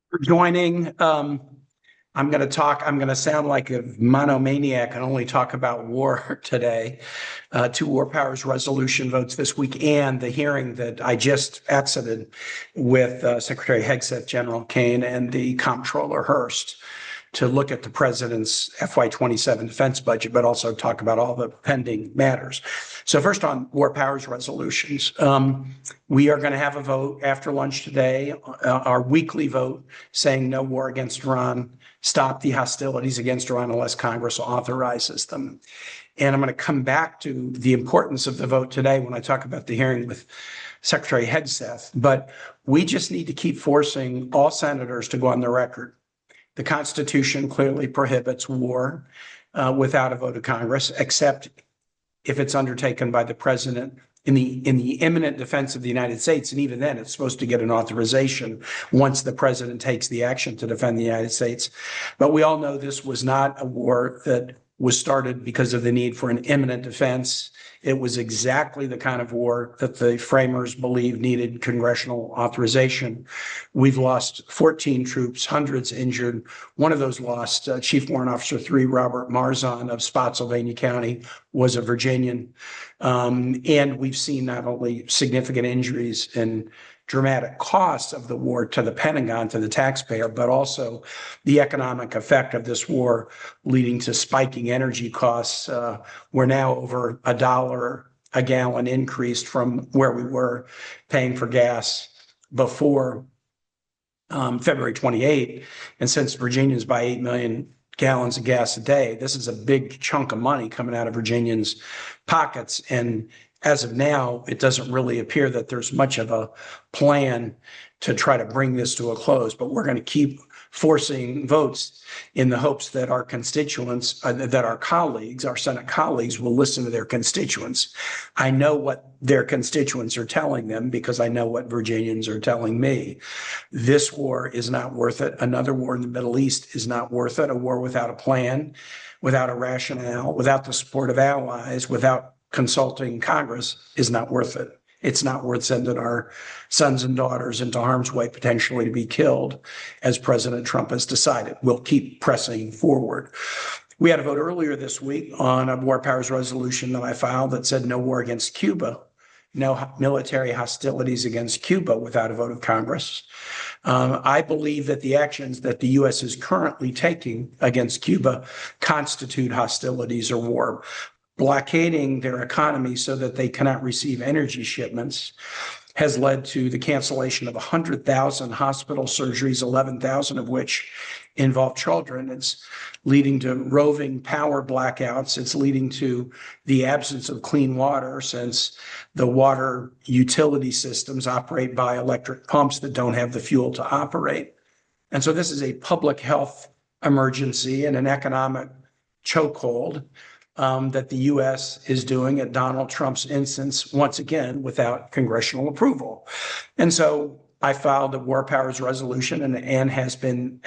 For joining. I'm going to sound like a monomaniac and only talk about war today. Two war powers resolution votes this week and the hearing that I just exited with Secretary Hegseth, General Kane, and the Comptroller Hurst to look at the president's FY27 defense budget, but also talk about all the pending matters. So first on war powers resolutions, we are going to have a vote after lunch today, our weekly vote saying no war against Iran, stop the hostilities against Iran unless Congress authorizes them. And I'm going to come back to the importance of the vote today when I talk about the hearing with Secretary Hegseth. But we just need to keep forcing all senators to go on the record. The Constitution clearly prohibits war without a vote of Congress, except if it's undertaken by the president in the imminent defense of the United States. And even then, it's supposed to get an authorization once the president takes the action to defend the United States. But we all know this was not a war that was started because of the need for an imminent defense. It was exactly the kind of war that the framers believed needed congressional authorization. We've lost 14 troops, hundreds injured. One of those lost, Chief Warrant Officer 3, Robert Marzon of Spotsylvania County, was a Virginian. And we've seen not only significant injuries and dramatic costs of the war to the Pentagon, to the taxpayer, but also the economic effect of this war leading to spiking energy costs. We're now over $1 a gallon increased from where we were paying for gas before February 28. And since Virginians buy 8 million gallons of gas a day, this is a big chunk of money coming out of Virginians' pockets. And as of now, it doesn't really appear that there's much of a plan to try to bring this to a close, but we're going to keep forcing votes in the hopes that our constituents, that our colleagues, our Senate colleagues, will listen to their constituents. I know what their constituents are telling them because I know what Virginians are telling me. This war is not worth it. Another war in the Middle East is not worth it. A war without a plan, without a rationale, without the support of allies, without consulting Congress is not worth it. It's not worth sending our sons and daughters into harm's way, potentially to be killed, as President Trump has decided. We'll keep pressing forward. We had a vote earlier this week on a war powers resolution that I filed that said no war against Cuba, no military hostilities against Cuba without a vote of Congress. I believe that the actions that the U.S. is currently taking against Cuba constitute hostilities or war. Blockading their economy so that they cannot receive energy shipments has led to the cancellation of 100,000 hospital surgeries, 11,000 of which involve children. It's leading to roving power blackouts. It's leading to the absence of clean water since the water utility systems operate by electric pumps that don't have the fuel to operate. And so this is a public health emergency and an economic chokehold that the U.S. is doing at Donald Trump's instance, once again, without congressional approval. And so I filed a war powers resolution, and has been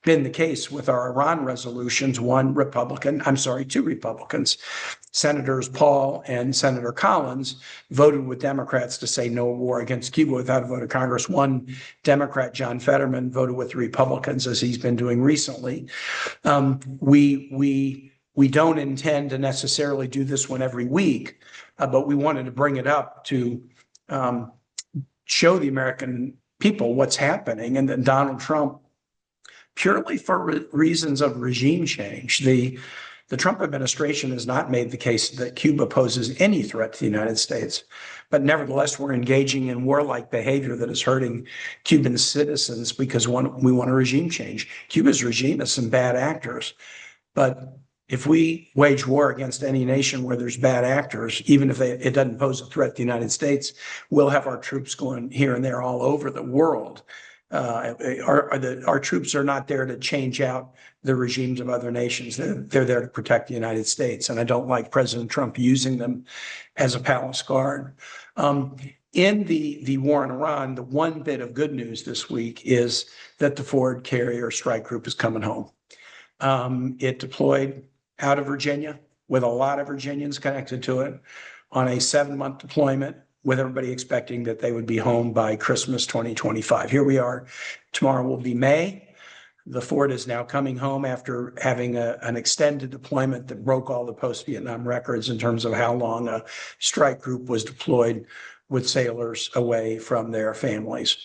the case with our Iran resolutions. Two Republicans, Senators Paul and Senator Collins, voted with Democrats to say no war against Cuba without a vote of Congress. One Democrat, John Fetterman, voted with the Republicans, as he's been doing recently. We don't intend to necessarily do this one every week, but we wanted to bring it up to show the American people what's happening. And that Donald Trump, purely for reasons of regime change, the Trump administration has not made the case that Cuba poses any threat to the United States. But nevertheless, we're engaging in warlike behavior that is hurting Cuban citizens because we want a regime change. Cuba's regime has some bad actors, but if we wage war against any nation where there's bad actors, even if it doesn't pose a threat to the United States, we'll have our troops going here and there all over the world. Our troops are not there to change out the regimes of other nations. They're there to protect the United States. And I don't like President Trump using them as a palace guard. In the war in Iran, the one bit of good news this week is that the Ford Carrier Strike Group is coming home. It deployed out of Virginia with a lot of Virginians connected to it on a 7-month deployment with everybody expecting that they would be home by Christmas 2025. Here we are. Tomorrow will be May. The Ford is now coming home after having an extended deployment that broke all the post-Vietnam records in terms of how long a strike group was deployed with sailors away from their families.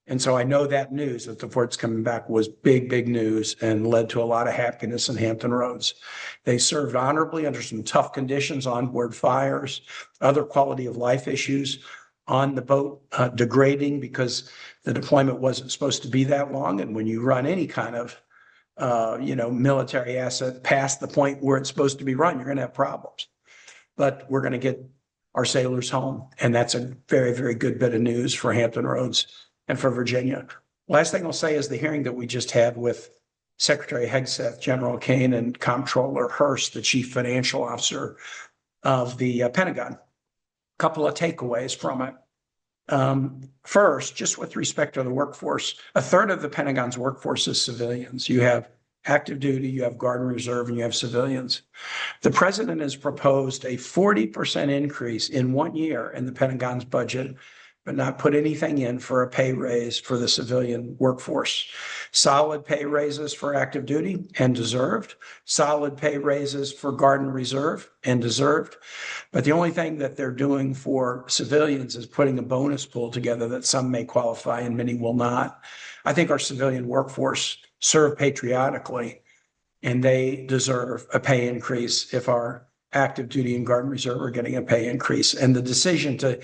And so I know that news that the Ford's coming back was big, big news and led to a lot of happiness in Hampton Roads. They served honorably under some tough conditions, onboard fires, other quality of life issues on the boat degrading because the deployment wasn't supposed to be that long. And when you run any kind of, military asset past the point where it's supposed to be run, you're going to have problems. But we're going to get our sailors home. And that's a very, very good bit of news for Hampton Roads and for Virginia. Last thing I'll say is the hearing that we just had with Secretary Hegseth, General Kane, and Comptroller Hurst, the Chief Financial Officer of the Pentagon. Couple of takeaways from it. First, just with respect to the workforce, a third of the Pentagon's workforce is civilians. You have active duty, you have Guard and Reserve, and you have civilians. The president has proposed a 40% increase in 1 year in the Pentagon's budget, but not put anything in for a pay raise for the civilian workforce. Solid pay raises for active duty and deserved. Solid pay raises for Guard and Reserve and deserved. But the only thing that they're doing for civilians is putting a bonus pool together that some may qualify and many will not. I think our civilian workforce serve patriotically and they deserve a pay increase if our active duty and Guard and Reserve are getting a pay increase. And the decision to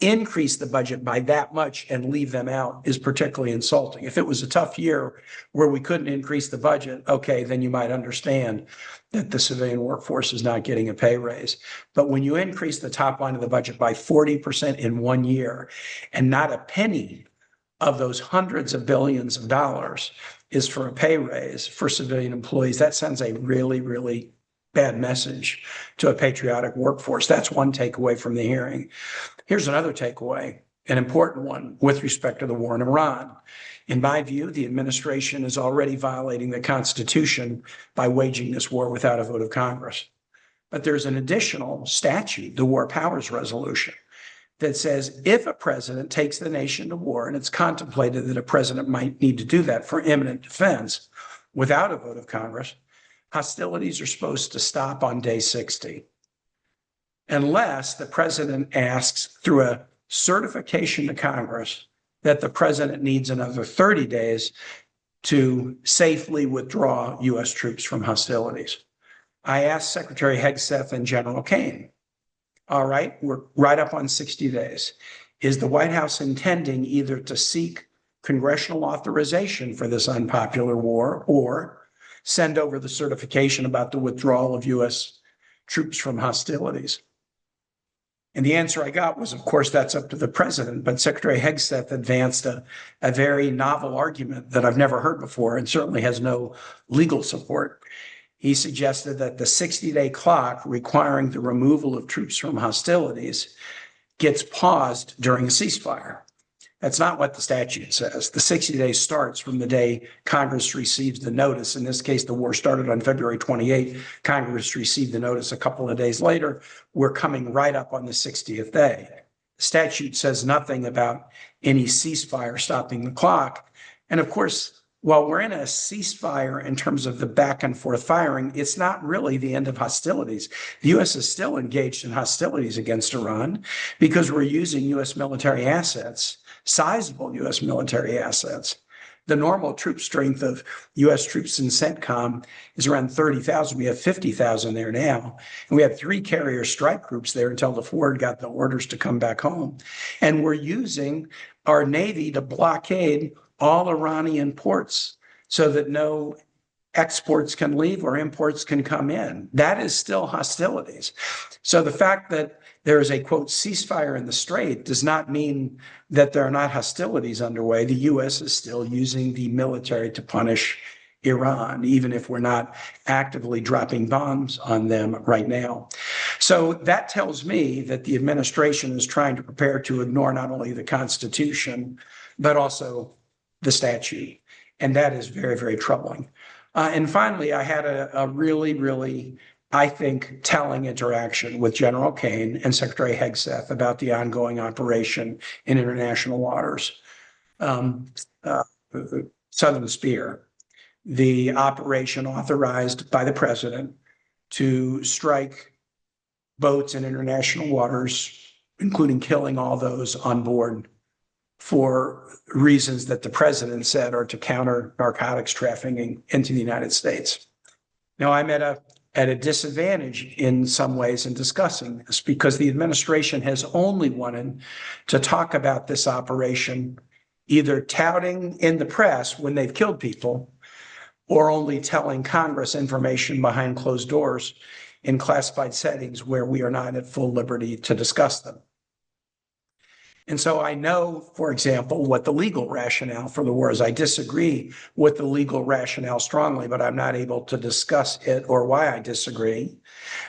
increase the budget by that much and leave them out is particularly insulting. If it was a tough year where we couldn't increase the budget, okay, then you might understand that the civilian workforce is not getting a pay raise. But when you increase the top line of the budget by 40% in 1 year and not a penny of those hundreds of billions of dollars is for a pay raise for civilian employees, that sends a really, really bad message to a patriotic workforce. That's one takeaway from the hearing. Here's another takeaway, an important one with respect to the war in Iran. In my view, the administration is already violating the Constitution by waging this war without a vote of Congress. But there's an additional statute, the War Powers Resolution, that says if a president takes the nation to war, and it's contemplated that a president might need to do that for imminent defense without a vote of Congress, hostilities are supposed to stop on day 60. Unless the president asks through a certification to Congress that the president needs another 30 days to safely withdraw U.S. troops from hostilities. I asked Secretary Hegseth and General Kane, all right, we're right up on 60 days. Is the White House intending either to seek congressional authorization for this unpopular war or send over the certification about the withdrawal of U.S. troops from hostilities? And the answer I got was, of course, that's up to the president. But Secretary Hegseth advanced a very novel argument that I've never heard before and certainly has no legal support. He suggested that the 60-day clock requiring the removal of troops from hostilities gets paused during a ceasefire. That's not what the statute says. The 60 days starts from the day Congress receives the notice. In this case, the war started on February 28. Congress received the notice a couple of days later. We're coming right up on the 60th day. The statute says nothing about any ceasefire stopping the clock. And of course, while we're in a ceasefire in terms of the back and forth firing, it's not really the end of hostilities. The U.S. is still engaged in hostilities against Iran because we're using U.S. military assets, sizable U.S. military assets. The normal troop strength of U.S. troops in CENTCOM is around 30,000. We have 50,000 there now. And we had 3 carrier strike groups there until the Ford got the orders to come back home. And we're using our Navy to blockade all Iranian ports so that no exports can leave or imports can come in. That is still hostilities. So the fact that there is a, quote, ceasefire in the Strait does not mean that there are not hostilities underway. The U.S. is still using the military to punish Iran, even if we're not actively dropping bombs on them right now. So that tells me that the administration is trying to prepare to ignore not only the Constitution, but also the statute. And that is very, very troubling. And finally, I had a really, really I think, telling interaction with General Kane and Secretary Hegseth about the ongoing operation in international waters. Southern Spear, the operation authorized by the president to strike boats in international waters, including killing all those on board for reasons that the president said are to counter narcotics trafficking into the United States. Now, I'm at a disadvantage in some ways in discussing this because the administration has only wanted to talk about this operation either touting in the press when they've killed people or only telling Congress information behind closed doors in classified settings where we are not at full liberty to discuss them. And so I know, for example, what the legal rationale for the war is. I disagree with the legal rationale strongly, but I'm not able to discuss it or why I disagree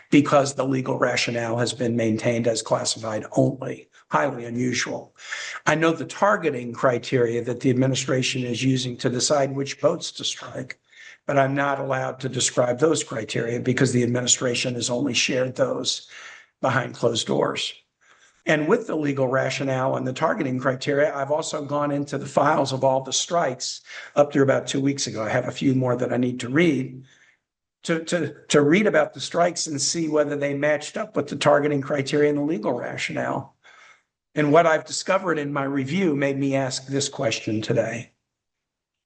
because the legal rationale has been maintained as classified only, highly unusual. I know the targeting criteria that the administration is using to decide which boats to strike, but I'm not allowed to describe those criteria because the administration has only shared those behind closed doors. And with the legal rationale and the targeting criteria, I've also gone into the files of all the strikes up to about 2 weeks ago. I have a few more that I need to read to read about the strikes and see whether they matched up with the targeting criteria and the legal rationale. And what I've discovered in my review made me ask this question today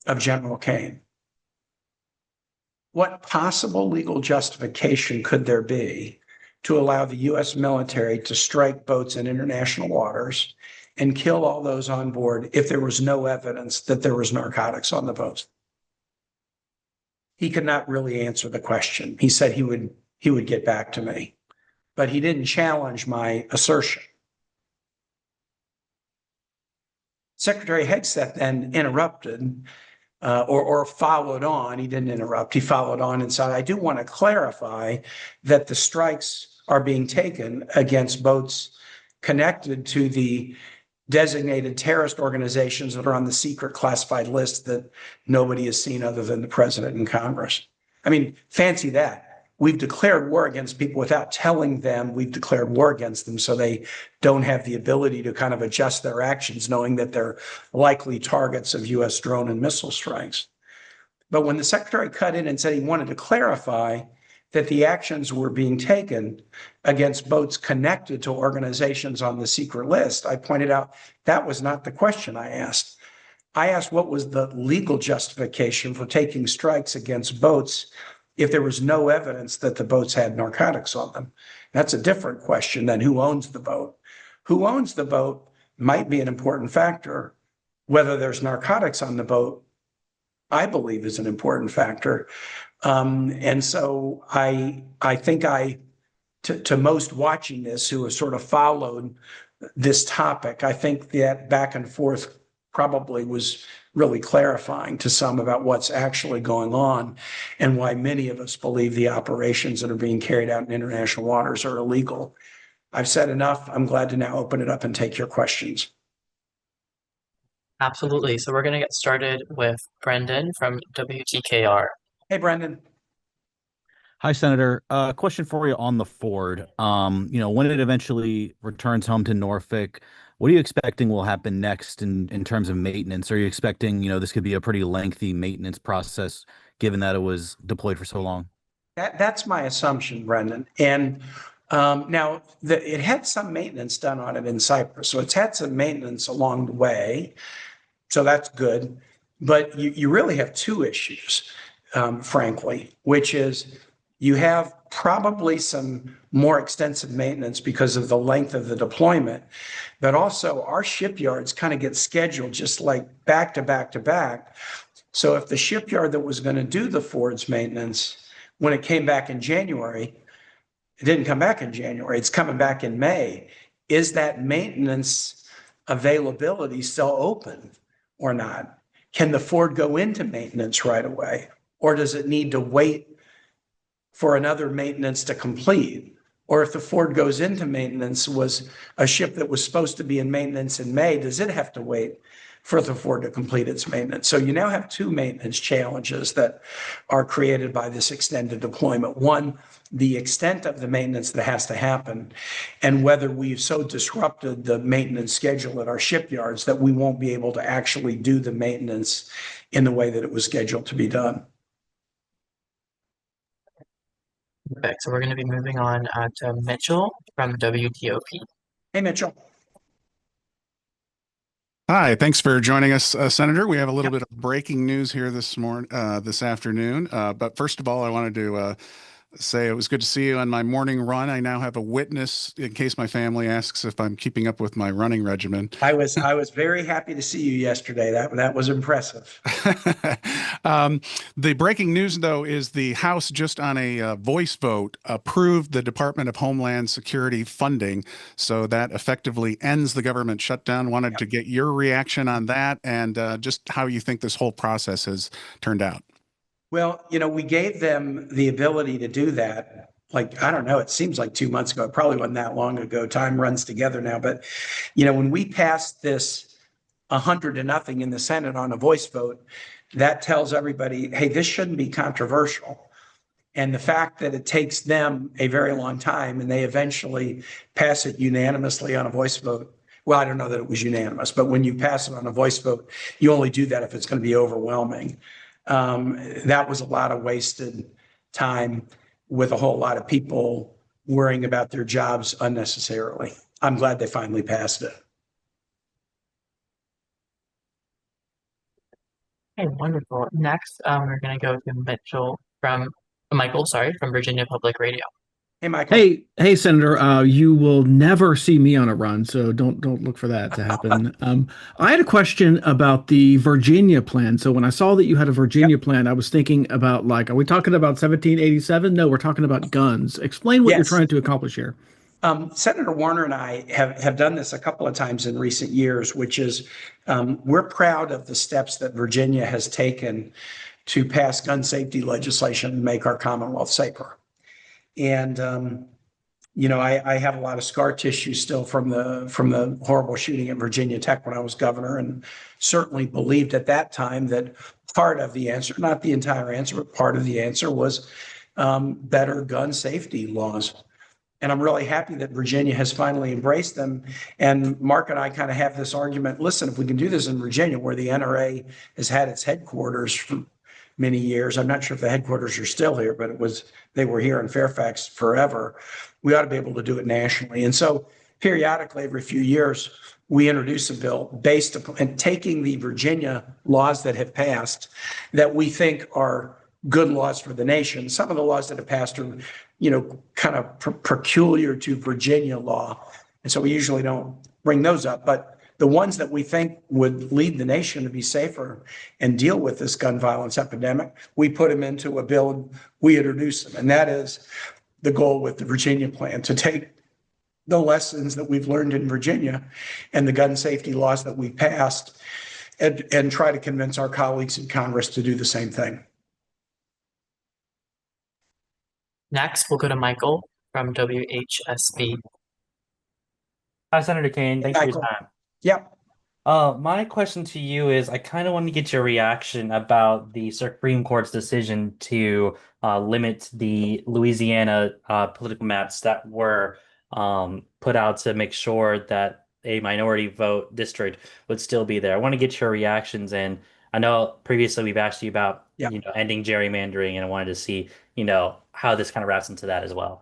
of General Kane. What possible legal justification could there be to allow the U.S. military to strike boats in international waters and kill all those on board if there was no evidence that there was narcotics on the boats? He could not really answer the question. He said he would get back to me, but he didn't challenge my assertion. Secretary Hegseth then interrupted or followed on. He didn't interrupt. He followed on and said, I do want to clarify that the strikes are being taken against boats connected to the designated terrorist organizations that are on the secret classified list that nobody has seen other than the president and Congress. I mean, fancy that. We've declared war against people without telling them we've declared war against them, so they don't have the ability to kind of adjust their actions, knowing that they're likely targets of U.S. drone and missile strikes. But when the secretary cut in and said he wanted to clarify that the actions were being taken against boats connected to organizations on the secret list, I pointed out that was not the question I asked. I asked what was the legal justification for taking strikes against boats if there was no evidence that the boats had narcotics on them. That's a different question than who owns the boat. Who owns the boat might be an important factor. Whether there's narcotics on the boat, I believe, is an important factor. And so I think to most watching this who have sort of followed this topic, I think that back and forth probably was really clarifying to some about what's actually going on and why many of us believe the operations that are being carried out in international waters are illegal. I've said enough. I'm glad to now open it up and take your questions. Absolutely. So we're going to get started with Brendan from WTKR. Hey, Brendan. Hi, Senator. Question for you on the Ford. When it eventually returns home to Norfolk, what are you expecting will happen next in terms of maintenance? Are you expecting, this could be a pretty lengthy maintenance process, given that it was deployed for so long? That's my assumption, Brendan. And now it had some maintenance done on it in Cyprus. So it's had some maintenance along the way. So that's good. But you really have two issues, frankly, which is you have probably some more extensive maintenance because of the length of the deployment, but also our shipyards kind of get scheduled just like back to back to back. So if the shipyard that was going to do the Ford's maintenance, when it came back in January, it didn't come back in January, it's coming back in May. Is that maintenance availability still open or not? Can the Ford go into maintenance right away? Or does it need to wait for another maintenance to complete? Or if the Ford goes into maintenance, was a ship that was supposed to be in maintenance in May, does it have to wait for the Ford to complete its maintenance. So you now have two maintenance challenges that are created by this extended deployment. One, the extent of the maintenance that has to happen, and whether we've so disrupted the maintenance schedule at our shipyards that we won't be able to actually do the maintenance in the way that it was scheduled to be done. Perfect. So we're going to be moving on to Mitchell from WTOP. Hey, Mitchell. Hi, thanks for joining us, Senator. We have a little bit of breaking news here this afternoon. But first of all, I wanted to say it was good to see you on my morning run. I now have a witness in case my family asks if I'm keeping up with my running regimen. I was very happy to see you yesterday. That was impressive. The breaking news, though, is the House just on a voice vote approved the Department of Homeland Security funding. So that effectively ends the government shutdown. Wanted to get your reaction on that and just how you think this whole process has turned out. Well, we gave them the ability to do that. Like, I don't know, it seems like 2 months ago. It probably wasn't that long ago. Time runs together now. But, when we passed this 100-0 in the Senate on a voice vote, that tells everybody, hey, this shouldn't be controversial. And the fact that it takes them a very long time and they eventually pass it unanimously on a voice vote. Well, I don't know that it was unanimous, but when you pass it on a voice vote, you only do that if it's going to be overwhelming. That was a lot of wasted time with a whole lot of people worrying about their jobs unnecessarily. I'm glad they finally passed it. Okay, wonderful. Next, we're going to go to Michael, from Virginia Public Radio. Hey, Michael. Hey, Senator. You will never see me on a run, so don't look for that to happen. I had a question about the Virginia plan. So when I saw that you had a Virginia plan, I was thinking about, like, are we talking about 1787? No, we're talking about guns. Explain what you're trying to accomplish here. Senator Warner and I have done this a couple of times in recent years, which is we're proud of the steps that Virginia has taken to pass gun safety legislation and make our Commonwealth safer. And, I have a lot of scar tissue still from the horrible shooting at Virginia Tech when I was governor, and certainly believed at that time that part of the answer, not the entire answer, but part of the answer was better gun safety laws. And I'm really happy that Virginia has finally embraced them. And Mark and I kind of have this argument. Listen, if we can do this in Virginia, where the NRA has had its headquarters for many years, I'm not sure if the headquarters are still here, but they were here in Fairfax forever. We ought to be able to do it nationally. And so periodically, every few years, we introduce a bill based upon and taking the Virginia laws that have passed that we think are good laws for the nation. Some of the laws that have passed are, kind of peculiar to Virginia law. And so we usually don't bring those up. But the ones that we think would lead the nation to be safer and deal with this gun violence epidemic, we put them into a bill and we introduce them. And that is the goal with the Virginia plan, to take the lessons that we've learned in Virginia and the gun safety laws that we passed and try to convince our colleagues in Congress to do the same thing. Next, we'll go to Michael from WHSB. Hi, Senator Kane. Thanks for your time. Yep. My question to you is, I kind of want to get your reaction about the Supreme Court's decision to limit the Louisiana political maps that were put out to make sure that a minority vote district would still be there. I want to get your reactions, and I know previously we've asked you about ending gerrymandering, and I wanted to see how this kind of wraps into that as well.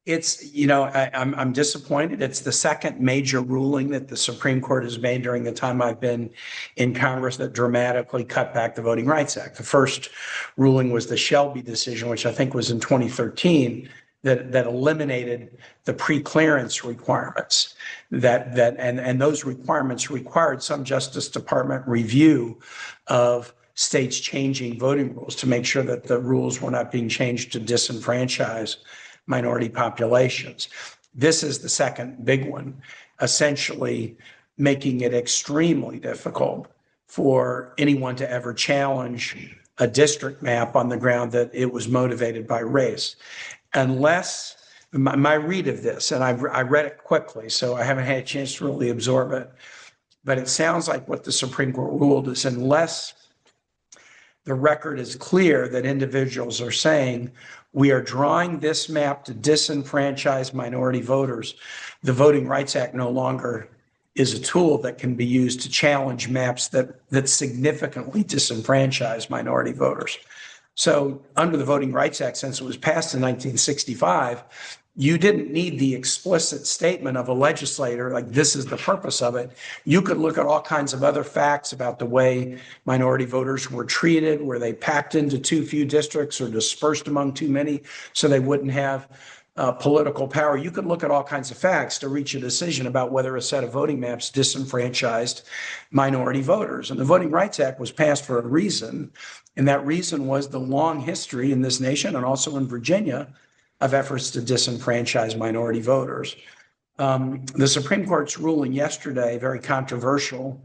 It's, I'm disappointed. It's the second major ruling that the Supreme Court has made during the time I've been in Congress that dramatically cut back the Voting Rights Act. The first ruling was the Shelby decision, which I think was in 2013, that eliminated the pre-clearance requirements and those requirements required some Justice Department review of states changing voting rules to make sure that the rules were not being changed to disenfranchise minority populations. This is the second big one, essentially making it extremely difficult for anyone to ever challenge a district map on the ground that it was motivated by race. Unless my read of this, and I read it quickly, so I haven't had a chance to really absorb it. But it sounds like what the Supreme Court ruled is unless the record is clear that individuals are saying, we are drawing this map to disenfranchise minority voters, the Voting Rights Act no longer is a tool that can be used to challenge maps that significantly disenfranchise minority voters. So under the Voting Rights Act, since it was passed in 1965, you didn't need the explicit statement of a legislator, like this is the purpose of it. You could look at all kinds of other facts about the way minority voters were treated, were they packed into too few districts or dispersed among too many so they wouldn't have political power. You could look at all kinds of facts to reach a decision about whether a set of voting maps disenfranchised minority voters. And the Voting Rights Act was passed for a reason. And that reason was the long history in this nation and also in Virginia of efforts to disenfranchise minority voters. The Supreme Court's ruling yesterday, very controversial,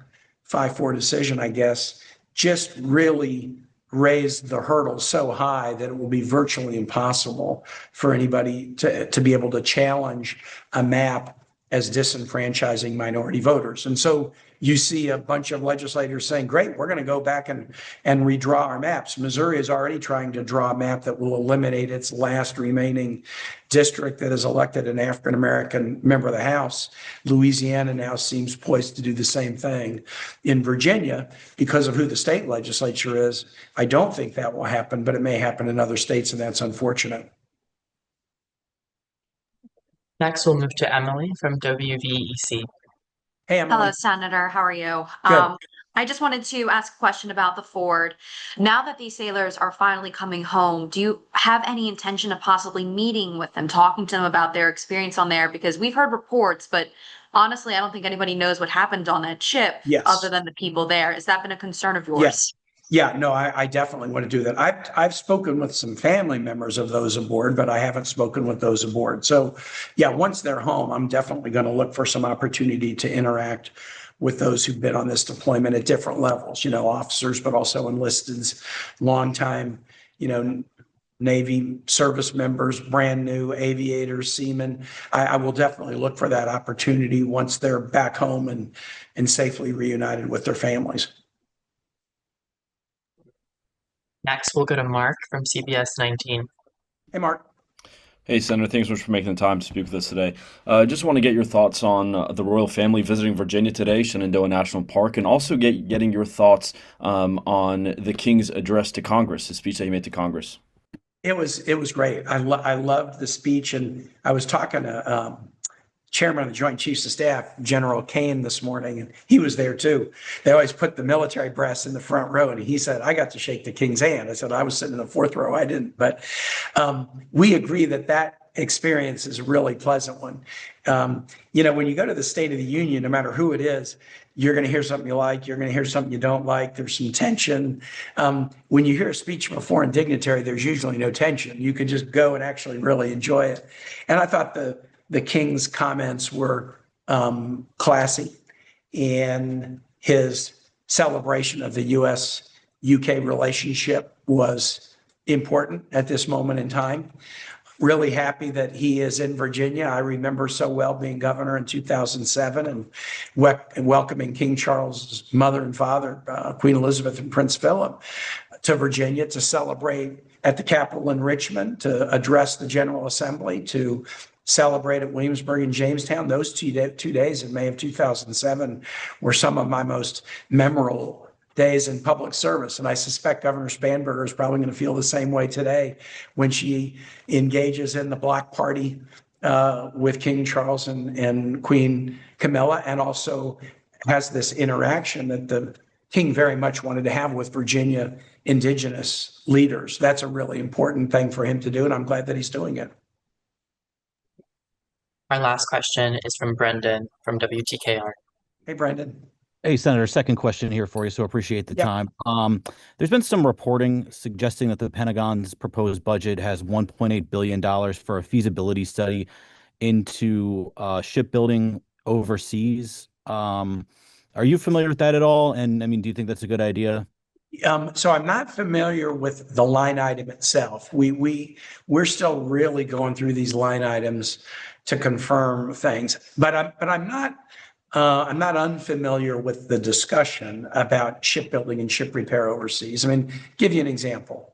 5-4 decision, I guess, just really raised the hurdle so high that it will be virtually impossible for anybody to be able to challenge a map as disenfranchising minority voters. And so you see a bunch of legislators saying, great, we're going to go back and redraw our maps. Missouri is already trying to draw a map that will eliminate its last remaining district that has elected an African-American member of the House. Louisiana now seems poised to do the same thing. In Virginia, because of who the state legislature is, I don't think that will happen, but it may happen in other states, and that's unfortunate. Next, we'll move to Emily from WVEC. Hey, Emily. Hello, Senator. How are you? Good. I just wanted to ask a question about the Ford. Now that these sailors are finally coming home, do you have any intention of possibly meeting with them, talking to them about their experience on there? Because we've heard reports, but honestly, I don't think anybody knows what happened on that ship Yes. other than the people there. Has that been a concern of yours? Yes. Yeah, no, I definitely want to do that. I've spoken with some family members of those aboard, but I haven't spoken with those aboard. So yeah, once they're home, I'm definitely going to look for some opportunity to interact with those who've been on this deployment at different levels, officers, but also enlisted, longtime, Navy service members, brand new aviators, seamen. I will definitely look for that opportunity once they're back home and safely reunited with their families. Next, we'll go to Mark from CBS 19. Hey, Mark. Hey, Senator, thanks so much for making the time to speak with us today. Just want to get your thoughts on the royal family visiting Virginia today, Shenandoah National Park, and also getting your thoughts on the King's address to Congress, the speech that he made to Congress. It was great. I loved the speech, and I was talking to Chairman of the Joint Chiefs of Staff, General Kane, this morning, and he was there too. They always put the military brass in the front row, and he said, I got to shake the King's hand. I said, I was sitting in the fourth row. I didn't, but we agree that experience is a really pleasant one. When you go to the State of the Union, no matter who it is, you're going to hear something you like, you're going to hear something you don't like. There's some tension. When you hear a speech from a foreign dignitary, there's usually no tension. You can just go and actually really enjoy it. And I thought the King's comments were classy, and his celebration of the U.S.-UK relationship was important at this moment in time. Really happy that he is in Virginia. I remember so well being governor in 2007 and welcoming King Charles's mother and father, Queen Elizabeth and Prince Philip, to Virginia to celebrate at the Capitol in Richmond, to address the General Assembly, to celebrate at Williamsburg and Jamestown. Those 2 days in May of 2007 were some of my most memorable days in public service. And I suspect Governor Spanberger is probably going to feel the same way today when she engages in the block party with King Charles and Queen Camilla, and also has this interaction that the King very much wanted to have with Virginia indigenous leaders. That's a really important thing for him to do, and I'm glad that he's doing it. Our last question is from Brendan from WTKR. Hey, Brendan. Hey, Senator, second question here for you, so appreciate the Yep. time. There's been some reporting suggesting that the Pentagon's proposed budget has $1.8 billion for a feasibility study into shipbuilding overseas. Are you familiar with that at all? And I mean, do you think that's a good idea? So I'm not familiar with the line item itself. We're still really going through these line items to confirm things, but I'm not I'm not unfamiliar with the discussion about shipbuilding and ship repair overseas. I mean, give you an example.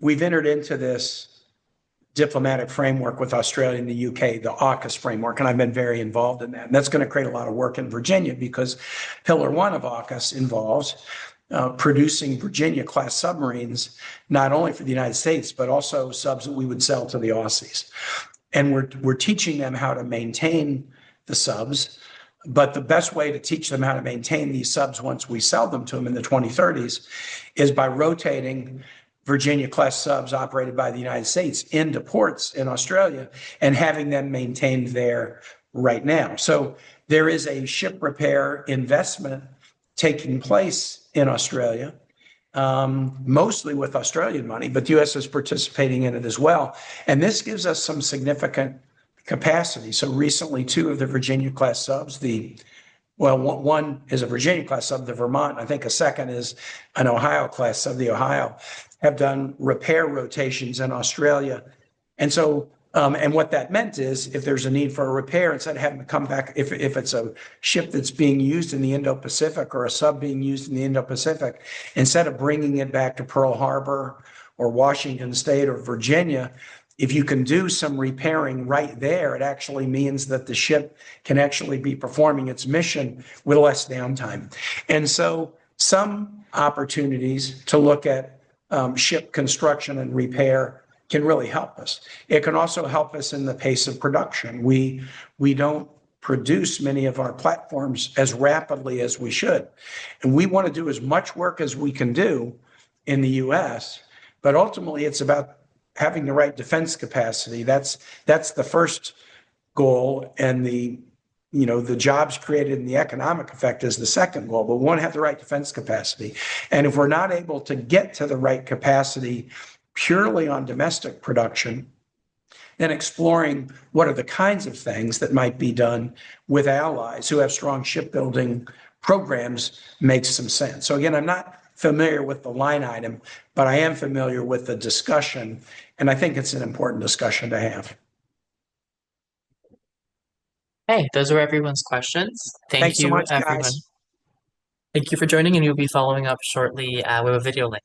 We've entered into this diplomatic framework with Australia and the UK, the AUKUS framework, and I've been very involved in that. And that's going to create a lot of work in Virginia because Pillar 1 of AUKUS involves producing Virginia-class submarines, not only for the United States, but also subs that we would sell to the Aussies. And we're teaching them how to maintain the subs, but the best way to teach them how to maintain these subs once we sell them to them in the 2030s is by rotating Virginia-class subs operated by the United States into ports in Australia and having them maintained there right now. So there is a ship repair investment taking place in Australia, mostly with Australian money, but the U.S. is participating in it as well. And this gives us some significant capacity. So recently, 2 of the Virginia-class subs, one is a Virginia-class sub, the Vermont. I think a second is an Ohio-class sub, the Ohio, have done repair rotations in Australia. And so, and what that meant is if there's a need for a repair, instead of having to come back, if it's a ship that's being used in the Indo-Pacific or a sub being used in the Indo-Pacific, instead of bringing it back to Pearl Harbor or Washington State or Virginia, if you can do some repairing right there, it actually means that the ship can actually be performing its mission with less downtime. And so some opportunities to look at ship construction and repair can really help us. It can also help us in the pace of production. We don't produce many of our platforms as rapidly as we should. And we want to do as much work as we can do in the US, but ultimately it's about having the right defense capacity. That's the first goal, and the jobs created and the economic effect is the second goal, but we want to have the right defense capacity. And if we're not able to get to the right capacity purely on domestic production, then exploring what are the kinds of things that might be done with allies who have strong shipbuilding programs makes some sense. So again, I'm not familiar with the line item, but I am familiar with the discussion, and I think it's an important discussion to have. Hey, those were everyone's questions. Thanks so much, everyone. guys. Thank you for joining, and you'll be following up shortly with a video link.